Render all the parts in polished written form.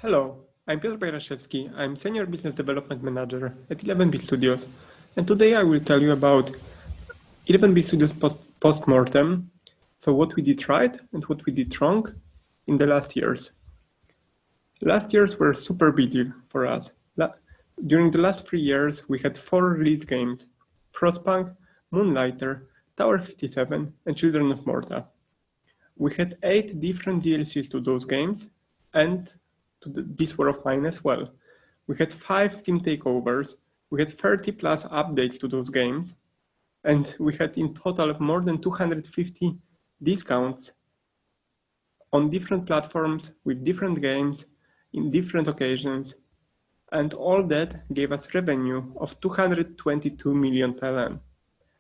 Hello, I'm Piotr Bajraszewski. I'm Senior Business Development Manager at 11-bit Studios, and today I will tell you about 11-bit Studios post-mortem, so what we did right and what we did wrong in the last years. Last years were super busy for us. During the last 3 years, we had 4 release games: Frostpunk, Moonlighter, Tower 57, and Children of Morta. We had 8 different DLCs to those games, and to this War of Mine as well. We had 5 Steam takeovers, we had 30 plus updates to those games, and we had in total more than 250 discounts on different platforms with different games in different occasions, and all that gave us revenue of 222 million PLN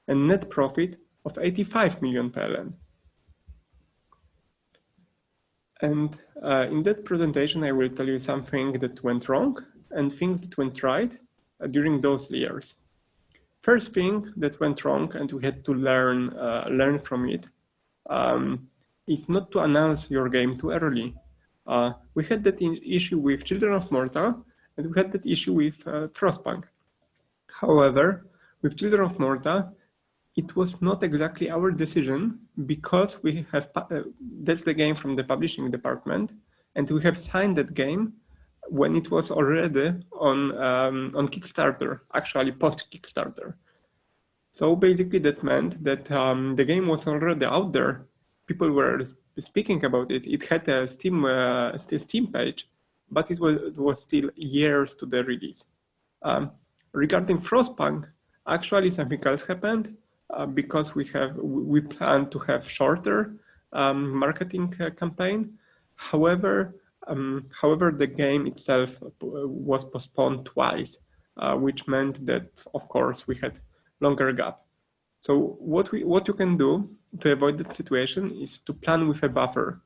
and net profit of 85 million PLN. And in that presentation, I will tell you something that went wrong and things that went right during those years. First thing that went wrong, and we had to learn from it, is not to announce your game too early. We had that issue with Children of Morta, and we had that issue with Frostpunk. However, with Children of Morta, it was not exactly our decision because we have that's the game from the publishing department, and we have signed that game when it was already on Kickstarter, actually post Kickstarter. So basically, that meant that the game was already out there. People were speaking about it. It had a Steam page, but it was still years to the release. Regarding Frostpunk, actually something else happened. Because we plan to have shorter marketing campaign. However, the game itself was postponed twice, which meant that, of course, we had longer gap. So what you can do to avoid that situation is to plan with a buffer.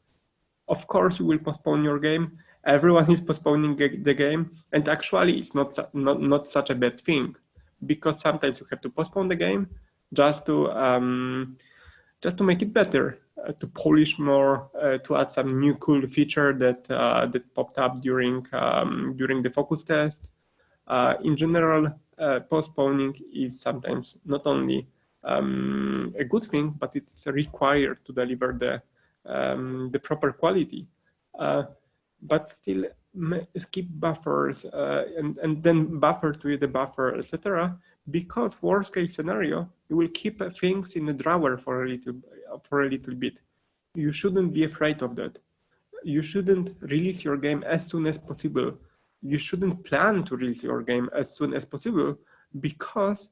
Of course, you will postpone your game. Everyone is postponing the game, and actually, it's not such a bad thing, because sometimes you have to postpone the game just to make it better, to polish more, to add some new cool feature that popped up during the focus test. In general, postponing is sometimes not only a good thing, but it's required to deliver the proper quality. But still skip buffers and then buffer to the buffer, etc. Because worst case scenario, you will keep things in the drawer for a little bit. You shouldn't be afraid of that. You shouldn't release your game as soon as possible. You shouldn't plan to release your game as soon as possible, because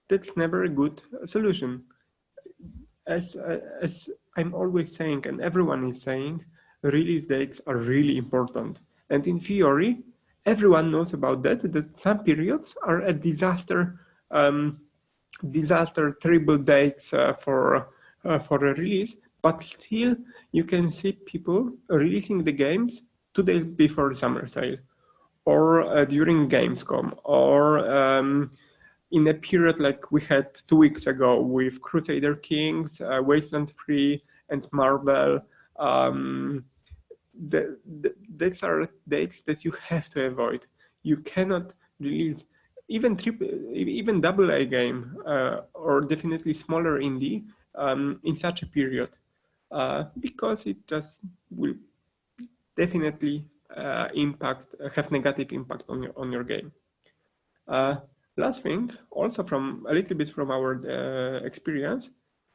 that's never a good solution. As I'm always saying, and everyone is saying, release dates are really important. And in theory, everyone knows about that some periods are a disaster, terrible dates for a release, but still you can see people releasing the games 2 days before the summer sale, or during Gamescom, or in a period like we had 2 weeks ago with Crusader Kings, Wasteland 3, and Marvel. These are dates that you have to avoid. You cannot release even AA game or definitely smaller indie in such a period, because it just will definitely have negative impact on your game. Last thing, also from a little bit from our experience,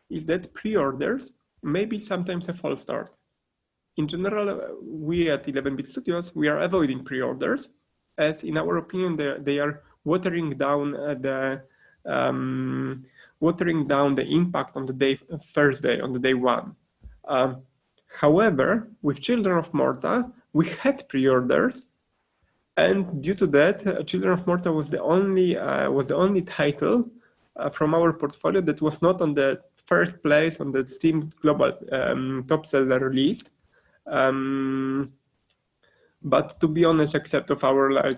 is that pre-orders may be sometimes a false start. In general, we at 11-bit Studios, we are avoiding pre-orders, as in our opinion, they are watering down the impact on the first day, on the day one. However, with Children of Morta, we had pre-orders, and due to that, Children of Morta was the only title from our portfolio that was not on the first place on the Steam Global Top Seller list. But to be honest, except of our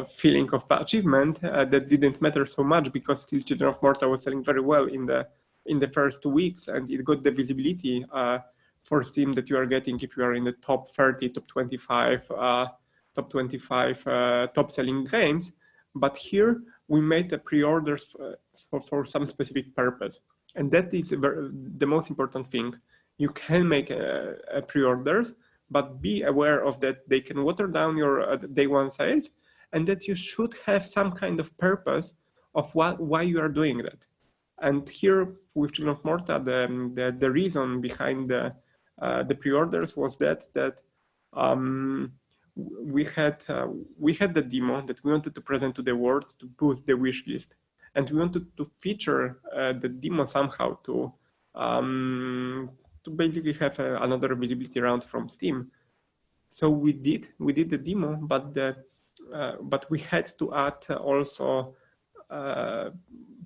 feeling of achievement, that didn't matter so much, because still Children of Morta was selling very well in the first 2 weeks, and it got the visibility for Steam that you are getting if you are in the top 30, top 25, top selling games. But here we made the pre-orders for some specific purpose. And that is the most important thing. You can make pre-orders, but be aware of that they can water down your day one sales, and that you should have some kind of purpose of why you are doing that. And here with Children of Morta, the reason behind the pre-orders was that we had the demo that we wanted to present to the world to boost the wish list, and we wanted to feature the demo somehow to basically have another visibility round from Steam. So we did the demo, but we had to add also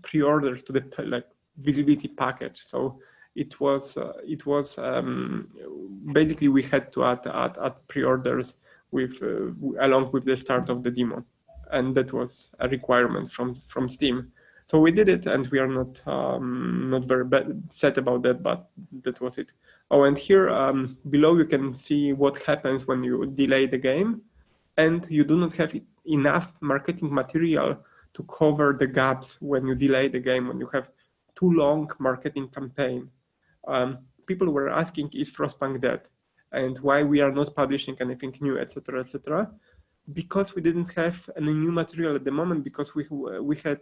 pre-orders to the visibility package. So it was basically we had to add pre-orders with along with the start of the demo, and that was a requirement from Steam. So we did it, and we are not very sad about that, but that was it. Oh, and here below you can see what happens when you delay the game, and you do not have enough marketing material to cover the gaps when you delay the game, when you have too long marketing campaign. People were asking, is Frostpunk dead? And why we are not publishing anything new, etc., etc. Because we didn't have any new material at the moment, because we had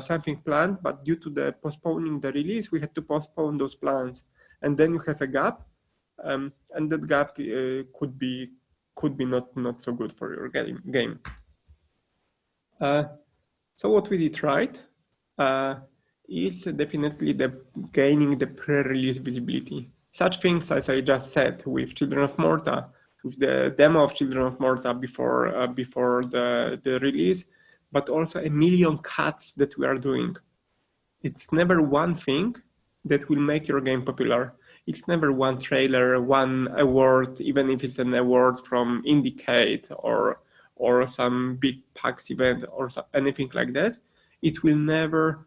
something planned, but due to the postponing the release, we had to postpone those plans. And then you have a gap, and that gap could be not so good for your game. So what we did right is definitely gaining the pre-release visibility. Such things as I just said with Children of Morta, with the demo of Children of Morta before the release, but also 1 million cuts that we are doing. It's never one thing that will make your game popular. It's never one trailer, one award, even if it's an award from Indicate or some big PAX event or anything like that. It will never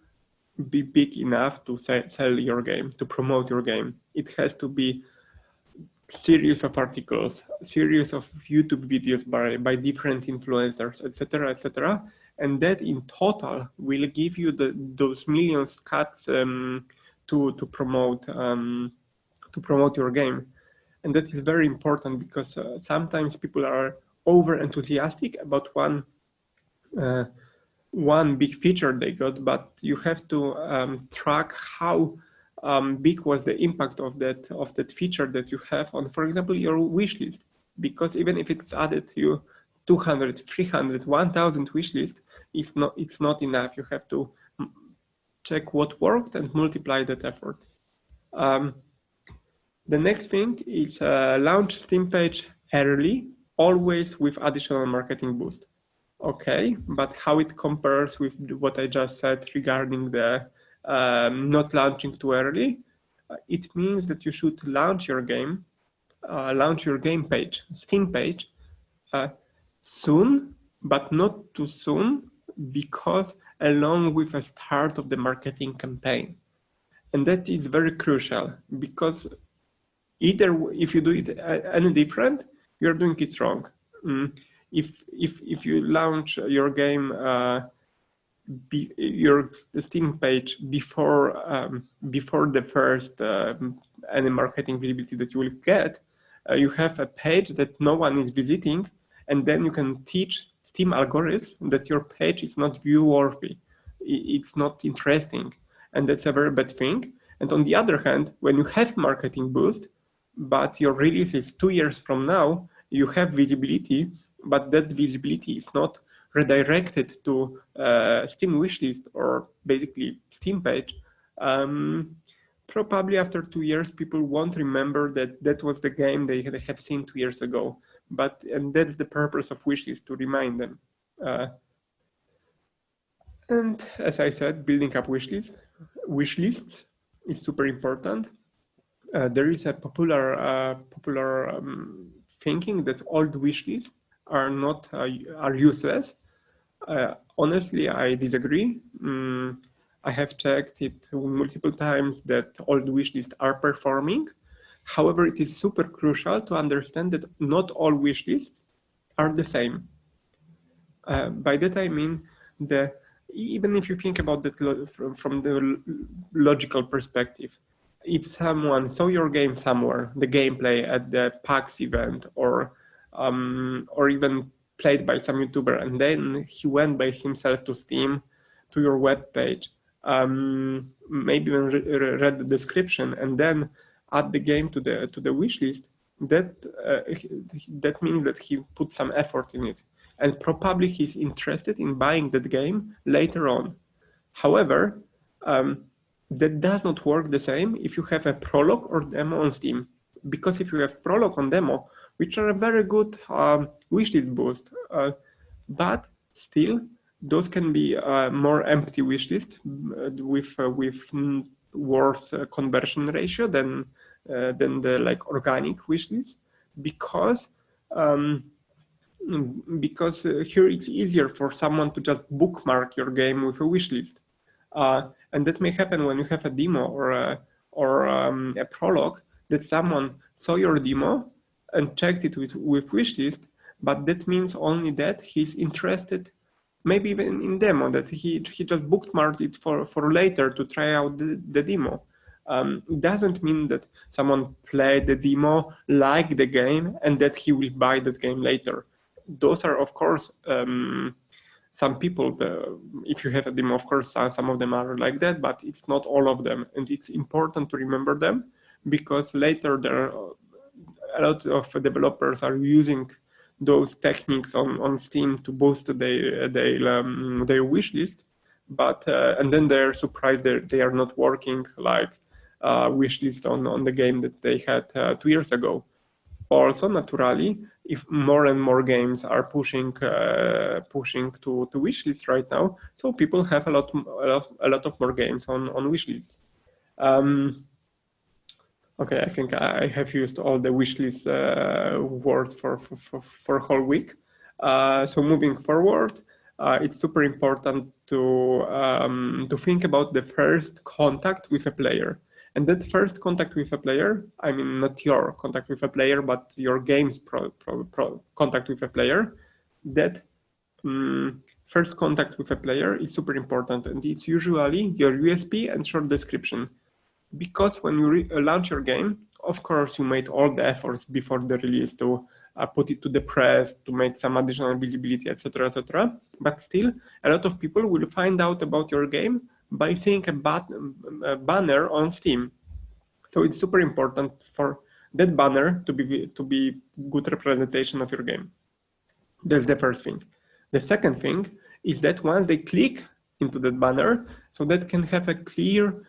be big enough to sell your game, to promote your game. It has to be series of articles, series of YouTube videos by different influencers, etc., etc. And that in total will give you those millions cuts to promote your game. And that is very important, because sometimes people are over enthusiastic about one big feature they got, but you have to track how big was the impact of that feature that you have on, for example, your wish list. Because even if it's added to you 200, 300, 1,000 wish list, it's not enough. You have to check what worked and multiply that effort. The next thing is launch Steam page early, always with additional marketing boost. Okay, but how it compares with what I just said regarding the not launching too early? It means that you should launch your game page, Steam page, soon, but not too soon, because along with a start of the marketing campaign. And that is very crucial, because either if you do it any different, you're doing it wrong. If you launch your game, your Steam page before the first any marketing visibility that you will get, you have a page that no one is visiting, and then you can teach Steam algorithm that your page is not view-worthy, it's not interesting, and that's a very bad thing. And on the other hand, when you have marketing boost, but your release is 2 years from now, you have visibility, but that visibility is not redirected to Steam wishlist or basically Steam page. Probably after 2 years, people won't remember that was the game they have seen 2 years ago. And that's the purpose of wishlist, to remind them. And as I said, building up wishlists is super important. There is a popular thinking that old wishlists are useless. Honestly, I disagree. I have checked it multiple times that old wishlists are performing. However, it is super crucial to understand that not all wish lists are the same. By that I mean even if you think about that from the logical perspective, if someone saw your game somewhere, the gameplay at the PAX event, or even played by some YouTuber, and then he went by himself to Steam, to your web page, maybe even read the description, and then add the game to the wish list, that means that he put some effort in it, and probably he's interested in buying that game later on. However, that does not work the same if you have a prologue or demo on Steam, because if you have prologue on demo, which are a very good wishlist boost, but still those can be more empty wishlist with worse conversion ratio than the like organic wishlist, because here it's easier for someone to just bookmark your game with a wishlist. And that may happen when you have a demo or a prologue, that someone saw your demo and checked it with wishlist, but that means only that he's interested, maybe even in demo, that he just bookmarked it for later to try out the demo. It doesn't mean that someone played the demo, liked the game, and that he will buy that game later. Those are, of course, some people, if you have a demo, of course, some of them are like that, but it's not all of them. And it's important to remember them, because later there are a lot of developers are using those techniques on Steam to boost their wish list, but and then they're surprised that they are not working like wish list on the game that they had 2 years ago. Also, naturally, if more and more games are pushing to wish list right now, so people have a lot of more games on wish list. Okay, I think I have used all the wishlist words for whole week. So moving forward, it's super important to think about the first contact with a player. And that first contact with a player, I mean, not your contact with a player, but your game's contact with a player, that first contact with a player is super important. And it's usually your USP and short description. Because when you launch your game, of course, you made all the efforts before the release to put it to the press, to make some additional visibility, etc., etc. But still, a lot of people will find out about your game by seeing a banner on Steam. So it's super important for that banner to be good representation of your game. That's the first thing. The second thing is that once they click into that banner, so that can have a clear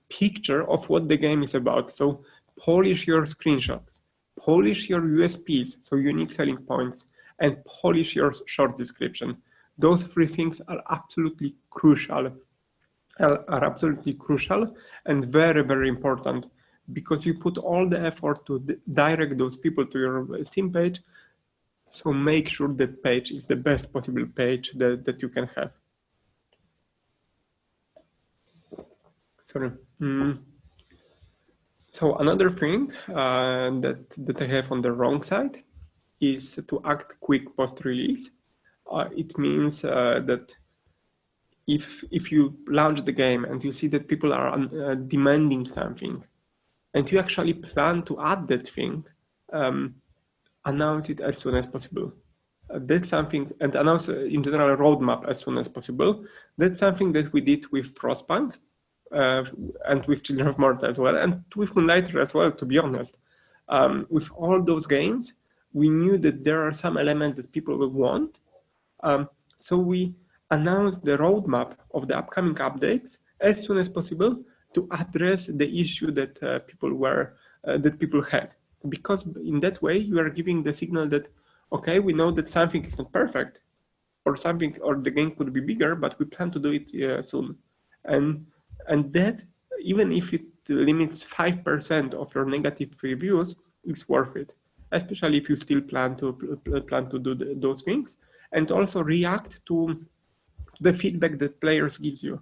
picture of what the game is about. So polish your screenshots, polish your USPs, so unique selling points, and polish your short description. Those three things are absolutely crucial. And very, very important, because you put all the effort to direct those people to your Steam page. So make sure that page is the best possible page that you can have. Sorry. So another thing that I have on the wrong side is to act quick post-release. It means that if you launch the game and you see that people are demanding something, and you actually plan to add that thing, announce it as soon as possible. That's something, and announce in general a roadmap as soon as possible. That's something that we did with Frostpunk and with Children of Morta as well, and with Moonlighter as well, to be honest. With all those games, we knew that there are some elements that people will want, so we announced the roadmap of the upcoming updates as soon as possible to address the issue that people had. Because in that way, you are giving the signal that, okay, we know that something is not perfect, or the game could be bigger, but we plan to do it soon. And that, even if it limits 5% of your negative reviews, it's worth it. Especially if you still plan to do those things, and also react to the feedback that players gives you.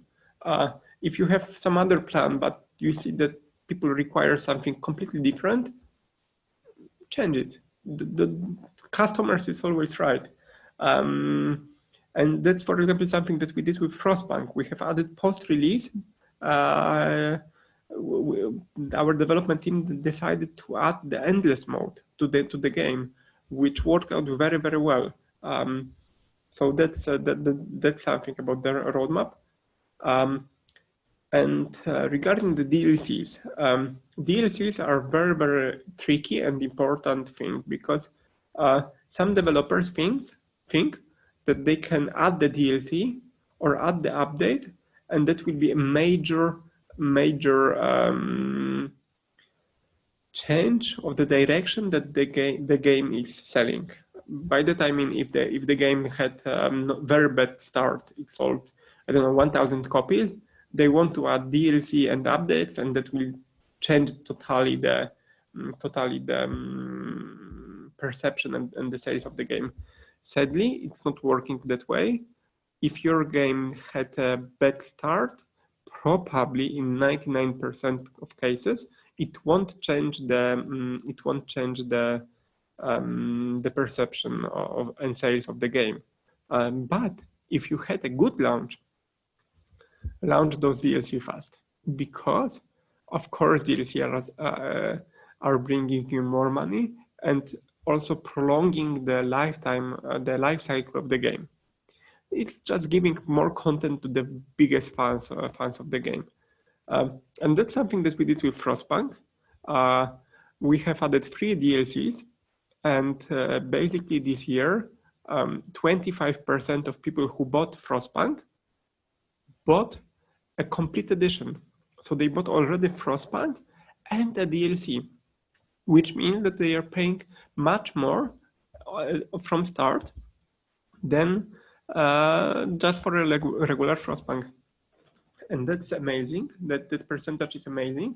If you have some other plan, but you see that people require something completely different, change it. The customers is always right. And that's, for example, something that we did with Frostpunk. We have added post-release. Our development team decided to add the endless mode to the game, which worked out very, very well. So that's something about the roadmap. And regarding the DLCs, DLCs are very, very tricky and important thing, because some developers think that they can add the DLC or add the update, and that will be a major change of the direction that the game is selling. By that I mean, if the game had very bad start, it sold, I don't know, 1,000 copies. They want to add DLC and updates, and that will change totally the perception and the sales of the game. Sadly, it's not working that way. If your game had a bad start, probably in 99% of cases, it won't change the perception of and sales of the game. But if you had a good launch those DLC fast, because of course DLC are bringing you more money and also prolonging the life cycle of the game. It's just giving more content to the biggest fans of the game. And that's something that we did with Frostpunk. We have added 3 DLCs, and basically this year, 25% of people who bought Frostpunk bought a complete edition. So they bought already Frostpunk and a DLC, which means that they are paying much more from start than just for a regular Frostpunk. And that's amazing. That percentage is amazing.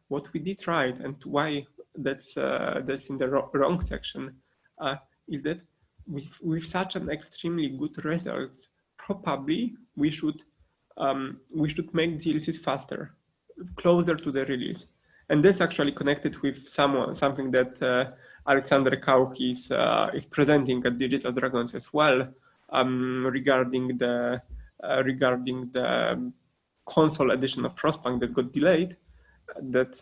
What we did right, and why that's in the wrong section, is that with such an extremely good results, probably we should make DLCs faster, closer to the release. And that's actually connected with something that Alexander Kauch is presenting at Digital Dragons as well, regarding the console edition of Frostpunk that got delayed. That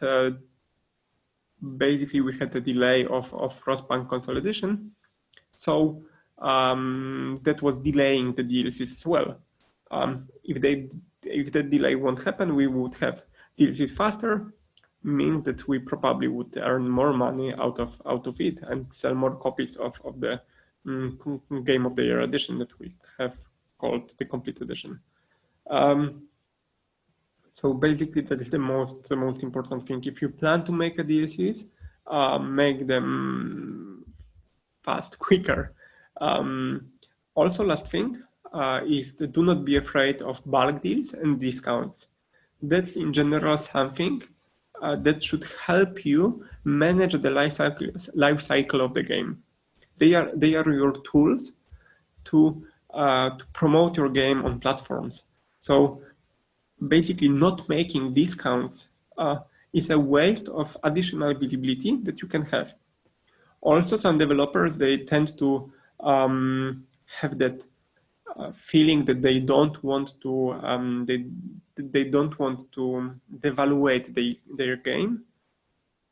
basically we had a delay of Frostpunk console edition, so that was delaying the DLCs as well. If that delay won't happen, we would have DLCs faster, means that we probably would earn more money out of it and sell more copies of the Game of the Year edition that we have called the Complete Edition. So basically that is the most important thing. If you plan to make a DLCs, make them fast, quicker. Also, last thing is to do not be afraid of bulk deals and discounts. That's in general something that should help you manage the life cycle of the game. They are your tools to promote your game on platforms. So basically, not making discounts is a waste of additional visibility that you can have. Also, some developers, they tend to have that feeling that they don't want to devaluate their game,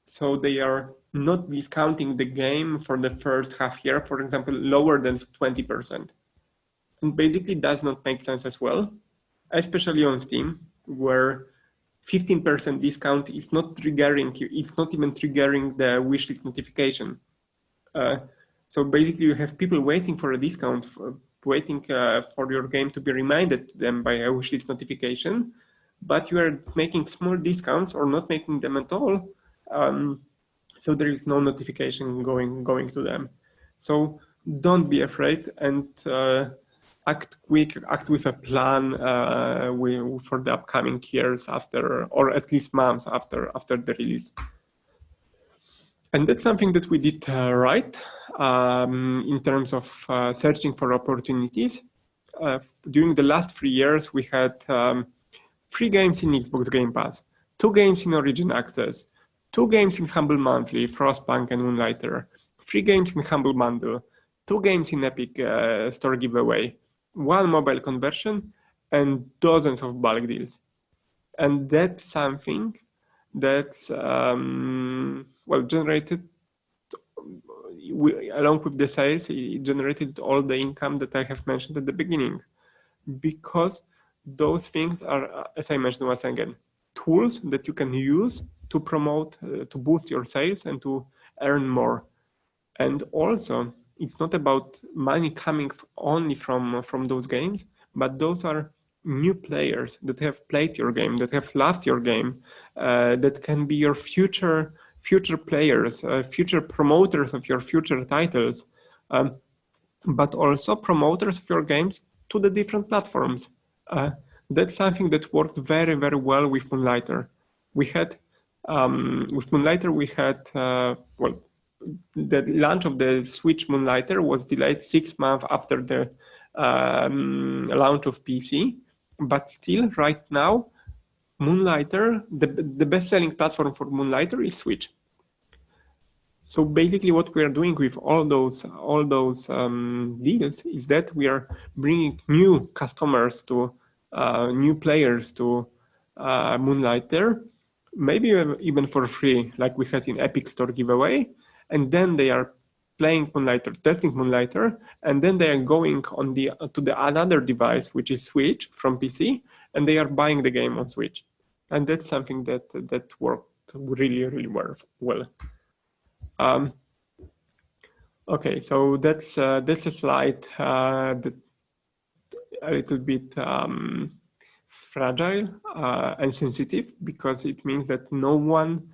so they are not discounting the game for the first half year, for example, lower than 20%, and basically does not make sense as well, especially on Steam, where 15% discount is not triggering you. It's not even triggering the wishlist notification. So basically, you have people waiting for a discount, waiting for your game to be reminded to them by a wishlist notification, but you are making small discounts or not making them at all, so there is no notification going to them. So don't be afraid, and act quick, act with a plan for the upcoming years after, or at least months after the release. And that's something that we did right in terms of searching for opportunities. During the last 3 years, we had 3 games in Xbox Game Pass. 2 games in Origin Access, 2 games in Humble Monthly, Frostpunk and Moonlighter, 3 games in Humble Bundle, 2 games in Epic Store giveaway, 1 mobile conversion, and dozens of bulk deals. And that's something that's generated along with the sales. It generated all the income that I have mentioned at the beginning, because those things are, as I mentioned once again, tools that you can use to promote, to boost your sales and to earn more. And also, it's not about money coming only from those games, but those are new players that have played your game, that have loved your game, that can be your future players, future promoters of your future titles, but also promoters of your games to the different platforms. That's something that worked very, very well with Moonlighter. We had, with Moonlighter, we had, the launch of the Switch Moonlighter was delayed 6 months after the launch of PC, but still right now, Moonlighter, the best-selling platform for Moonlighter is Switch. So basically what we are doing with all those deals is that we are bringing new customers to, new players to Moonlighter, maybe even for free, like we had in Epic Store giveaway, and then they are playing Moonlighter, testing Moonlighter, and then they are going on to the another device, which is Switch from PC, and they are buying the game on Switch. And that's something that worked really, really well. Okay, so that's a slide that a little bit fragile and sensitive, because it means that no one,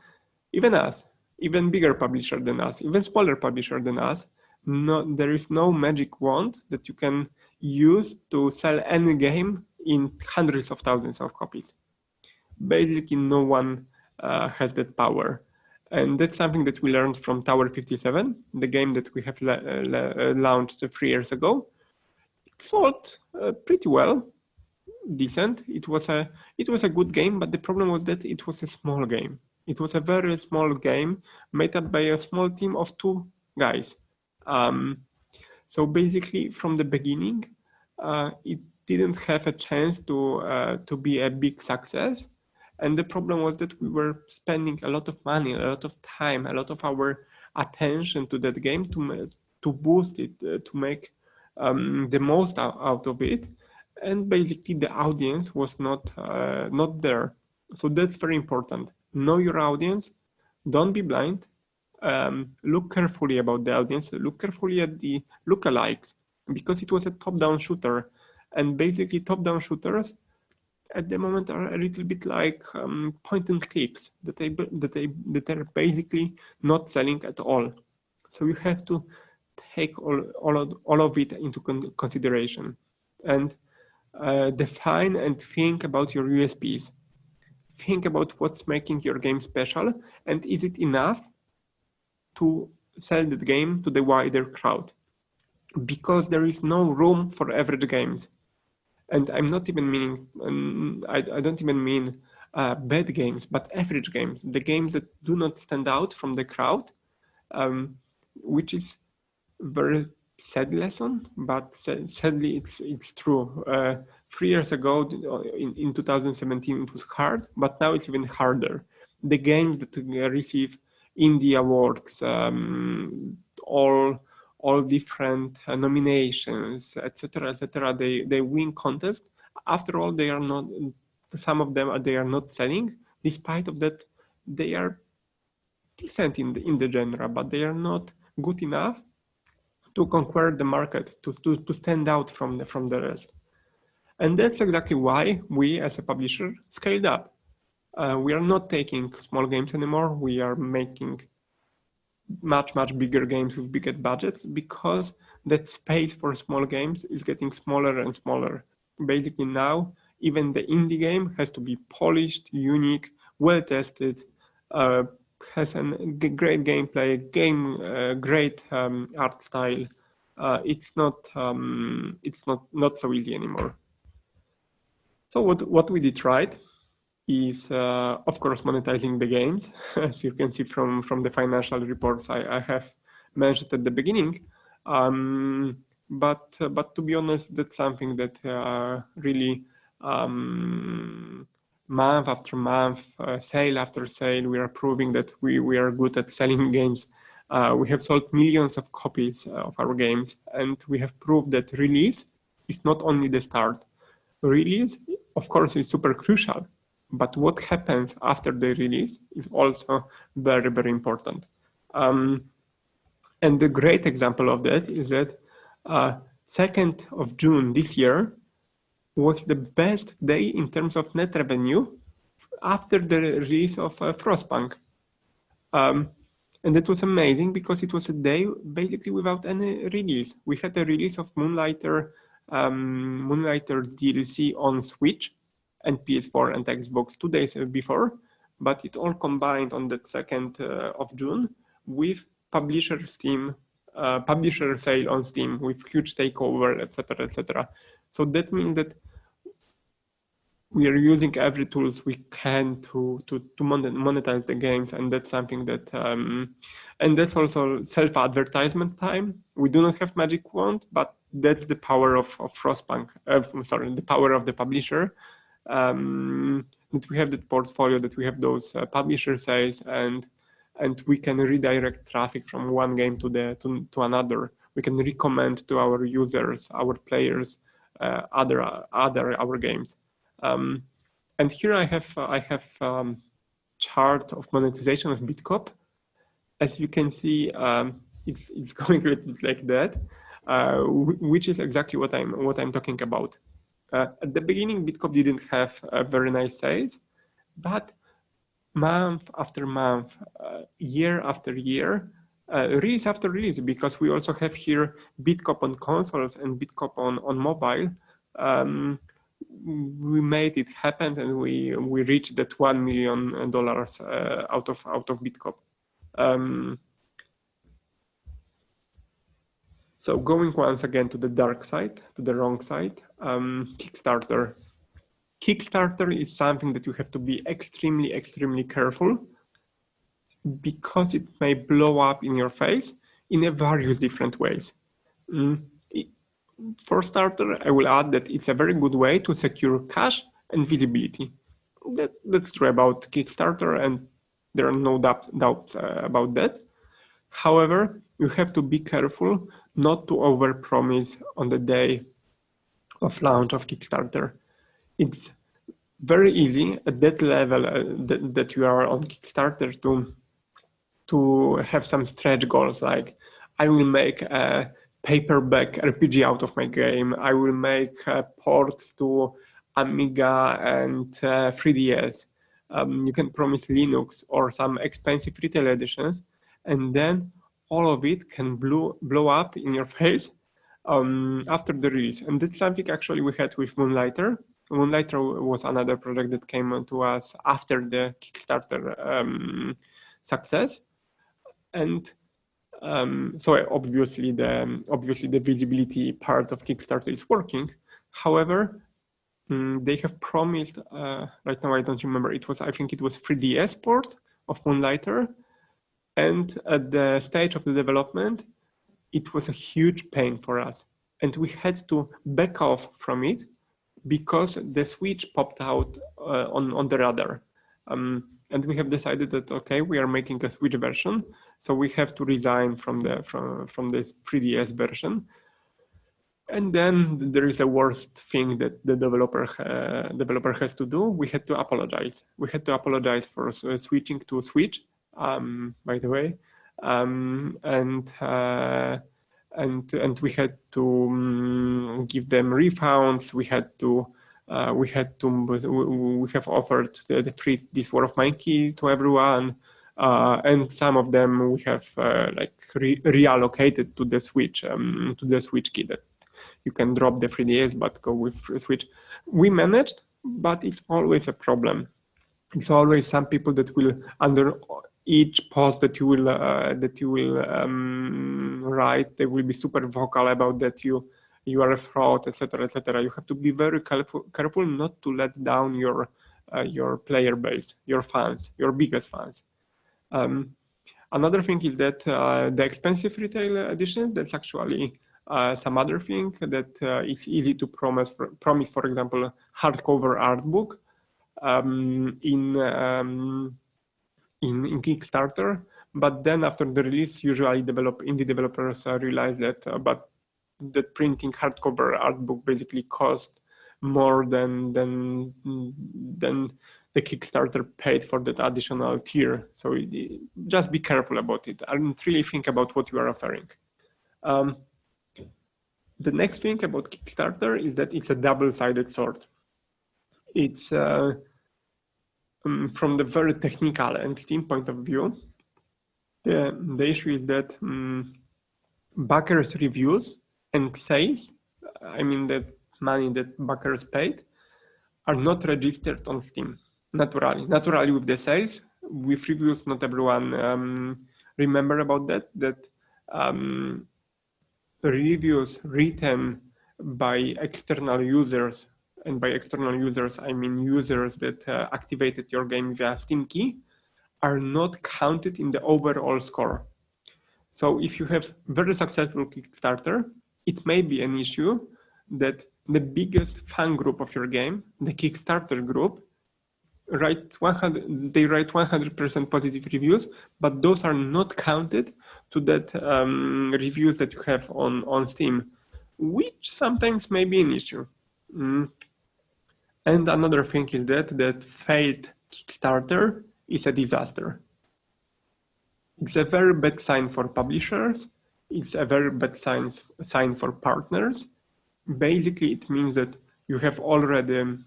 even us, even bigger publisher than us, even smaller publisher than us, there is no magic wand that you can use to sell any game in hundreds of thousands of copies. Basically, no one has that power. And that's something that we learned from Tower 57, the game that we have launched 3 years ago. It sold pretty well, decent. It was a good game, but the problem was that it was a small game. It was a very small game made up by a small team of 2 guys. So basically, from the beginning, it didn't have a chance to be a big success. And the problem was that we were spending a lot of money, a lot of time, a lot of our attention to that game to boost it, to make the most out of it. And basically the audience was not there. So that's very important. Know your audience, don't be blind, look carefully about the audience, look carefully at the lookalikes, because it was a top-down shooter. And basically top-down shooters at the moment are a little bit like point and clicks that are basically not selling at all. So you have to take all of it into consideration and define and think about your USPs. Think about what's making your game special, and is it enough to sell that game to the wider crowd? Because there is no room for average games. And I'm not even meaning, I don't even mean bad games, but average games, the games that do not stand out from the crowd, which is very sad lesson, but sadly it's true. 3 years ago, in 2017, it was hard, but now it's even harder. The games that receive indie awards, all different nominations, etc., they win contests. After all, they are not. Some of them they are not selling. Despite of that, they are decent in the genre, but they are not good enough to conquer the market, to stand out from the rest. And that's exactly why we, as a publisher, scaled up. We are not taking small games anymore. We are making much bigger games with bigger budgets, because that space for small games is getting smaller and smaller. Basically now, even the indie game has to be polished, unique, well tested, has a great gameplay, great art style. It's not so easy anymore. So what we did right is, of course, monetizing the games, as you can see from the financial reports I have mentioned at the beginning. But to be honest, that's something that really month after month, sale after sale, we are proving that we are good at selling games. We have sold millions of copies of our games, and we have proved that release is not only the start. Release, of course, is super crucial, but what happens after the release is also very, very important. And the great example of that is that 2nd of June this year was the best day in terms of net revenue after the release of Frostpunk. And that was amazing because it was a day basically without any release. We had a release of Moonlighter DLC on Switch and PS4 and Xbox 2 days before, but it all combined on that 2nd of June with publisher sale on Steam with huge takeover, etc., etc. So that means that we are using every tools we can to monetize the games, and that's something that and that's also self-advertisement time. We do not have magic wand, but that's the power of Frostpunk. The power of the publisher. That we have that portfolio, that we have those publisher sales, and we can redirect traffic from one game to another. We can recommend to our users, our players, our games. And here I have chart of monetization of Bitcop. As you can see, it's going a little bit like that, which is exactly what I'm talking about. At the beginning, Bitcop didn't have very nice sales, but month after month, year after year, release after release, because we also have here Bitcop on consoles and Bitcop on mobile. We made it happen, and we reached that $1 million out of Bitcop. So going once again to the dark side, to the wrong side, Kickstarter. Kickstarter is something that you have to be extremely, extremely careful, because it may blow up in your face in a various different ways. For starter, I will add that it's a very good way to secure cash and visibility. That's true about Kickstarter, and there are no doubts about that. However, you have to be careful not to overpromise on the day of launch of Kickstarter. It's very easy at that level that you are on Kickstarter to have some stretch goals, like I will make a paperback RPG out of my game. I will make ports to Amiga and 3DS. You can promise Linux or some expensive retail editions, and then all of it can blow up in your face after the release. And that's something actually we had with Moonlighter. Moonlighter was another project that came to us after the Kickstarter success, and so obviously the visibility part of Kickstarter is working. However, they have promised, right now I don't remember, I think it was 3DS port of Moonlighter, and at the stage of the development, it was a huge pain for us, and we had to back off from it because the Switch popped out on the radar. And we have decided that, okay, we are making a Switch version, so we have to resign from this 3DS version. And then there is a worst thing that the developer has to do. We had to apologize. We had to apologize for switching to Switch, by the way, and we had to give them refunds. We have offered the free This War of Mine key to everyone, and some of them we have reallocated to the Switch key, that you can drop the 3DS but go with Switch. We managed, but it's always a problem. It's always some people that will, under each post that you will write, they will be super vocal about that you are a fraud, etc., etc. You have to be very careful not to let down your your player base, your fans, your biggest fans. Another thing is that the expensive retail editions, that's actually some other thing that is easy to promise, for example, hardcover art book in Kickstarter. But then after the release, usually indie developers realize that that printing hardcover art book basically cost more than the Kickstarter paid for that additional tier. So just be careful about it and really think about what you are offering. The next thing about Kickstarter is that it's a double-sided sword. It's from the very technical and Steam point of view, the issue is that backers' reviews and sales, I mean the money that backers paid, are not registered on Steam naturally. Naturally with the sales, with reviews, not everyone remember about that reviews written by external users, and by external users, I mean users that activated your game via Steam key, are not counted in the overall score. So if you have very successful Kickstarter, it may be an issue that the biggest fan group of your game, the Kickstarter group, they write 100% positive reviews, but those are not counted to that reviews that you have on Steam, which sometimes may be an issue. And another thing is that failed Kickstarter is a disaster. It's a very bad sign for publishers. It's a very bad sign for partners. Basically, it means that you have already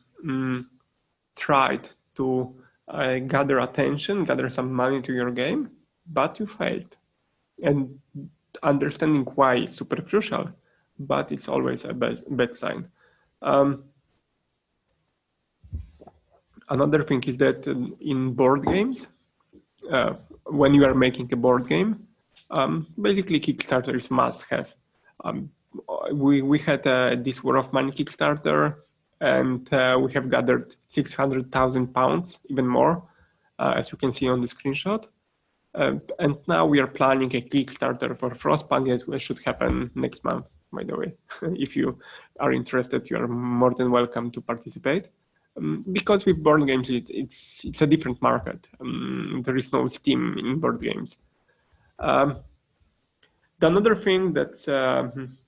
tried to gather attention, gather some money to your game, but you failed. And understanding why is super crucial, but it's always a bad sign. Another thing is that in board games, when you are making a board game, basically Kickstarter is must-have. We had this War of Money Kickstarter, and we have gathered £600,000, even more, as you can see on the screenshot. And now we are planning a Kickstarter for Frostpunk, which should happen next month, by the way. If you are interested, you are more than welcome to participate. Because with board games, it's a different market. There is no Steam in board games. The another thing that's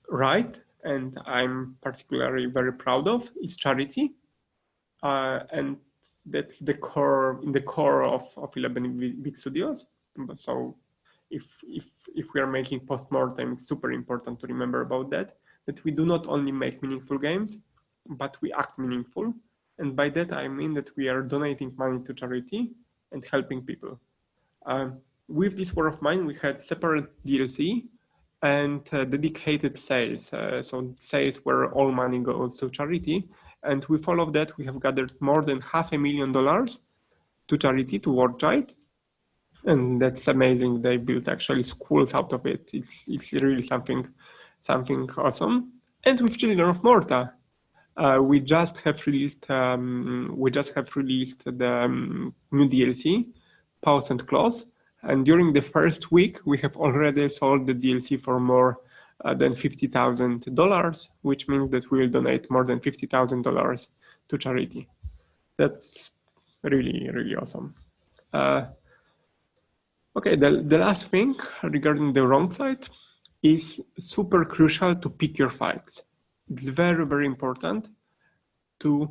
right, and I'm particularly very proud of, is charity. And that's the core of 11-bit studios. So if we are making post-mortem, it's super important to remember about that we do not only make meaningful games, but we act meaningful. And by that, I mean that we are donating money to charity and helping people. With this War of Mine, we had separate DLC and dedicated sales. So sales where all money goes to charity. And with all of that, we have gathered more than $500,000 to charity, to World Child. And that's amazing. They built actually schools out of it. It's really something awesome. And with Children of Morta, we just have released the new DLC, Pause and Close, and during the first week we have already sold the DLC for more than $50,000, which means that we will donate more than $50,000 to charity. That's really, really awesome. Okay, the last thing regarding the wrong side is super crucial to pick your fights. It's very, very important to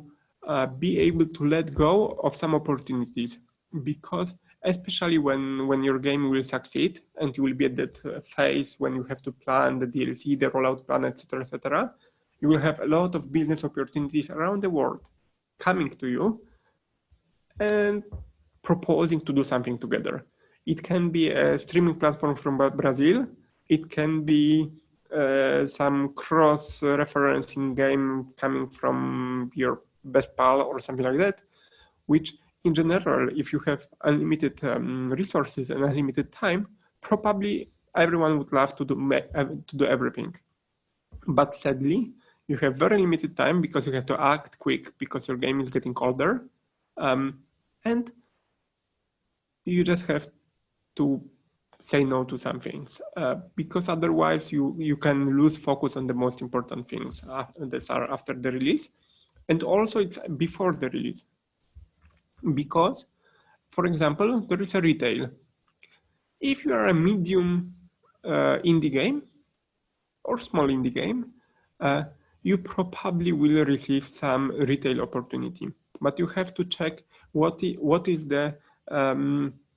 be able to let go of some opportunities, because especially when your game will succeed and you will be at that phase when you have to plan the DLC, the rollout plan, etc., you will have a lot of business opportunities around the world coming to you and proposing to do something together. It can be a streaming platform from Brazil. It can be some cross-referencing game coming from your best pal or something like that, which in general, if you have unlimited resources and unlimited time, probably everyone would love to do everything. But sadly, you have very limited time because you have to act quick because your game is getting older. And you just have to say no to some things, because otherwise you can lose focus on the most important things that are after the release. And also it's before the release, because, for example, there is a retail. If you are a medium indie game or small indie game, you probably will receive some retail opportunity, but you have to check what is the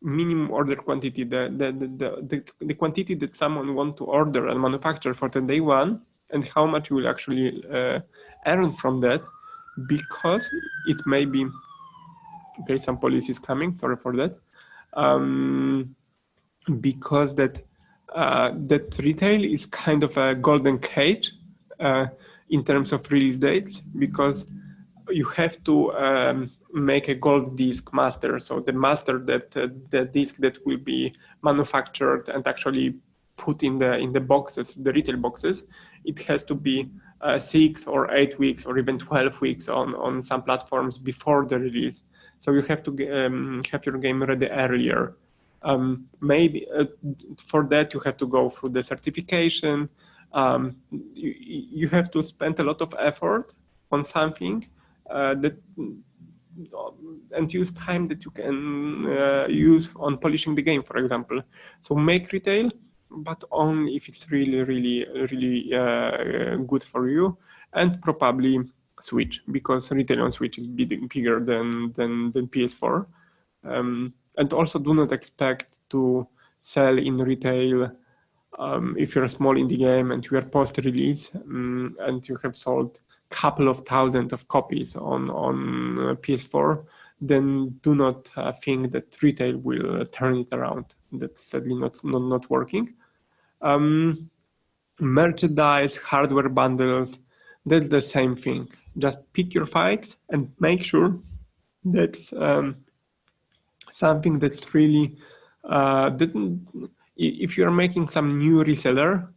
minimum order quantity, the quantity that someone want to order and manufacture for the day one, and how much you will actually earn from that, because it may be, okay, some police is coming, sorry for that, because that retail is kind of a golden cage in terms of release dates, because you have to make a gold disc master. So the master that the disc that will be manufactured and actually put in the boxes, the retail boxes, it has to be 6 or 8 weeks or even 12 weeks on some platforms before the release. So you have to have your game ready earlier. Maybe for that you have to go through the certification. You have to spend a lot of effort on something that and use time that you can use on polishing the game, for example. So make retail, but only if it's really good for you, and probably Switch, because retail on Switch is bigger than PS4. And also do not expect to sell in retail if you're a small indie game and you are post-release and you have sold a couple of thousand of copies on PS4, then do not think that retail will turn it around. That's sadly not working. Merchandise, hardware bundles, that's the same thing. Just pick your fights and make sure that's something that's really if you're making some new reseller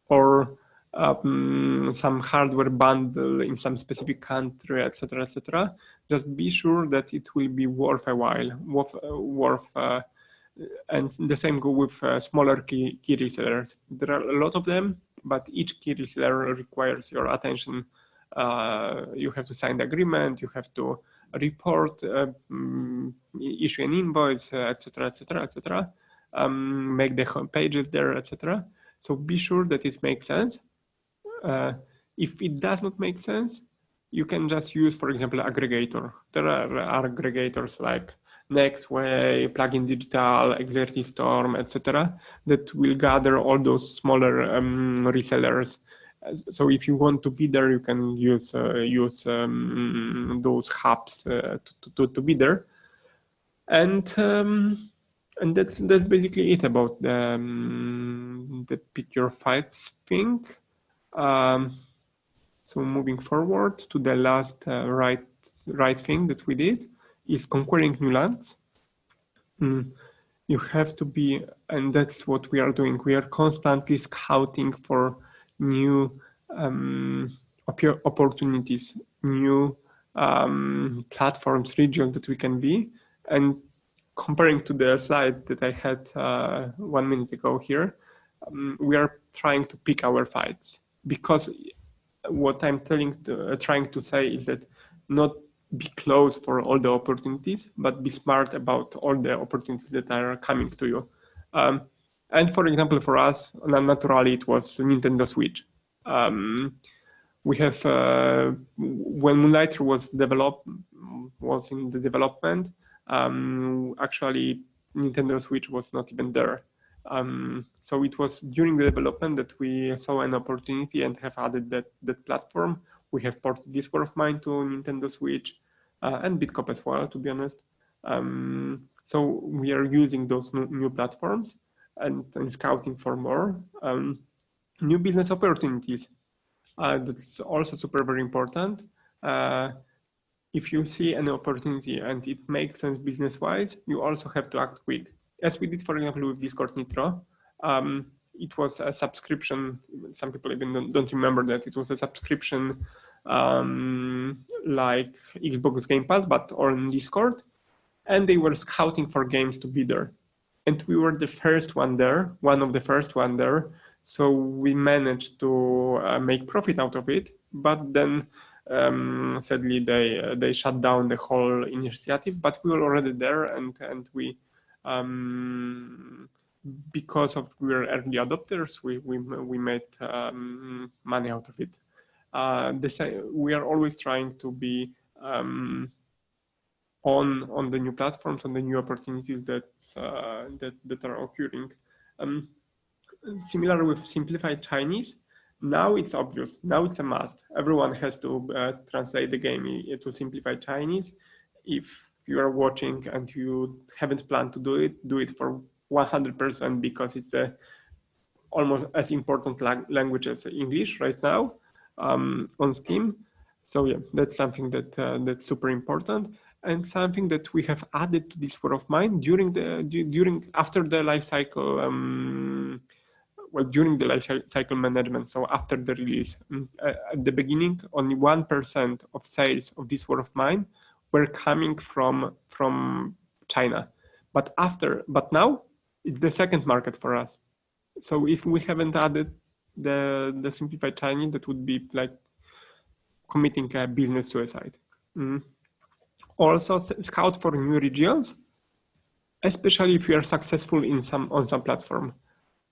or some hardware bundle in some specific country, etc., just be sure that it will be worth a while, and the same go with smaller key resellers. There are a lot of them, but each key reseller requires your attention. You have to sign the agreement, you have to report, issue an invoice, etc., make the home pages there, etc. So be sure that it makes sense. If it does not make sense, you can just use, for example, aggregator. There are aggregators like Nextway, Plugin Digital, Storm, etc. that will gather all those smaller resellers. So if you want to be there, you can use those hubs to be there, and that's basically it about the pick your fights thing. So moving forward to the last right thing that we did is conquering new lands. You have to be, and that's what we are doing. We are constantly scouting for new opportunities, new platforms, regions that we can be. And comparing to the slide that I had 1 minute ago here, we are trying to pick our fights, because what I'm trying to say is that not be close for all the opportunities, but be smart about all the opportunities that are coming to you. And for example, for us, naturally, it was Nintendo Switch. We have, when Moonlighter was in the development, actually Nintendo Switch was not even there. So it was during the development that we saw an opportunity and have added that platform. We have ported This War of Mine to Nintendo Switch and BitCop as well, to be honest. So we are using those new platforms and scouting for more new business opportunities. That's also very important. If you see an opportunity and it makes sense business-wise, you also have to act quick. As we did, for example, with Discord Nitro, it was a subscription. Some people even don't remember that it was a subscription like Xbox Game Pass, but on Discord, and they were scouting for games to be there. And we were the first one there, one of the first one there. So we managed to make profit out of it, but then sadly they shut down the whole initiative. But we were already there, and we because of we were early adopters, we made money out of it. We are always trying to be on the new platforms, on the new opportunities that are occurring. Similar with simplified Chinese, now it's obvious. Now it's a must. Everyone has to translate the game to simplified Chinese. If you are watching and you haven't planned to do it for 100% because it's almost as important language as English right now on Steam. So yeah, that's something that's super important, and something that we have added to this War of Mine after the life cycle. During the life cycle management, so after the release. At the beginning, only 1% of sales of this War of Mine were coming from China, but now it's the second market for us. So if we haven't added the simplified Chinese, that would be like committing a business suicide. Also, scout for new regions, especially if you are successful on some platform.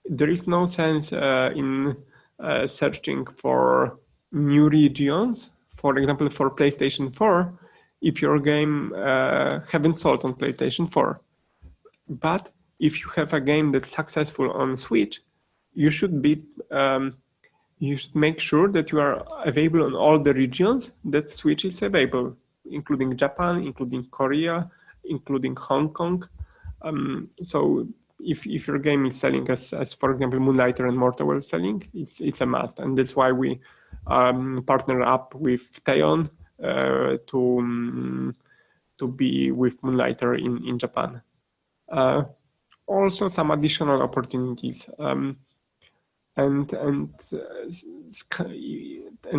There is no sense in searching for new regions, for example, for PlayStation 4, if your game haven't sold on PlayStation 4. But if you have a game that's successful on Switch, you should make sure that you are available on all the regions that Switch is available, including Japan, including Korea, including Hong Kong. So if your game is selling as for example Moonlighter and Mortem were selling, it's a must, and that's why we partner up with Teon to be with Moonlighter in Japan. Also some additional opportunities and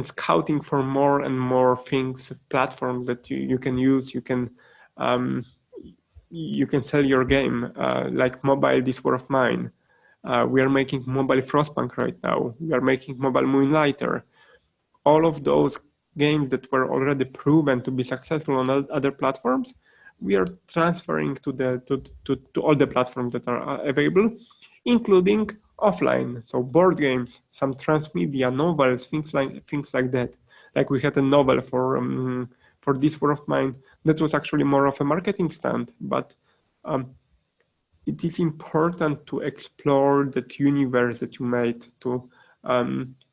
scouting for more and more things, platforms that you can use. You can sell your game, like mobile This War of Mine. We are making mobile Frostpunk right now. We are making mobile Moonlighter. All of those games that were already proven to be successful on other platforms, we are transferring to all the platforms that are available, including offline. So board games, some transmedia, novels, things like that. Like we had a novel for This War of Mine that was actually more of a marketing stunt, but it is important to explore that universe that you made, to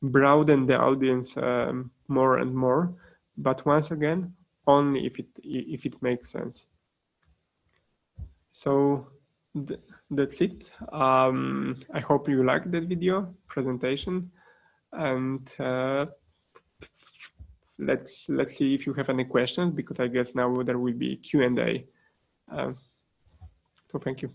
broaden the audience more and more. But once again, only if it makes sense. So that's it. I hope you liked that video presentation, and let's see if you have any questions, because I guess now there will be Q&A. So thank you.